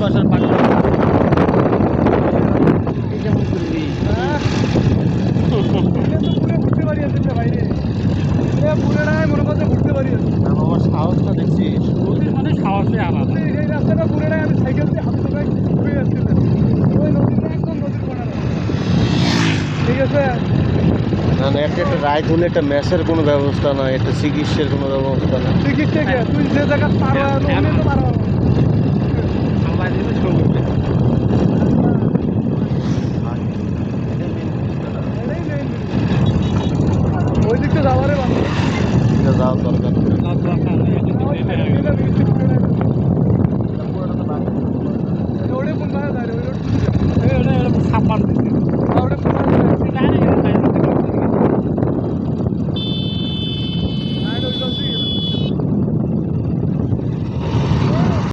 বছর পাক এই যেমন করবি ঘুরতে পারি আছে বাইরে পুরোটাই মনে করছে ঘুরতে পারি আমার সাহসটা দেখছিস নদীর মানে সাহসে আলাদা এই রাস্তাটা পুরোটাই আমি সাইকেল দিয়ে হাতে ধরে ঘুরে যাচ্ছিলাম ওই নদীটা একদম নদীর কোনারে ঠিক আছে না না একটা রায় হলে একটা ম্যাচের কোনো ব্যবস্থা নাই একটা চিকিৎসার কোনো ব্যবস্থা নাই চিকিৎসা তুই যে জায়গা পারো তো পারো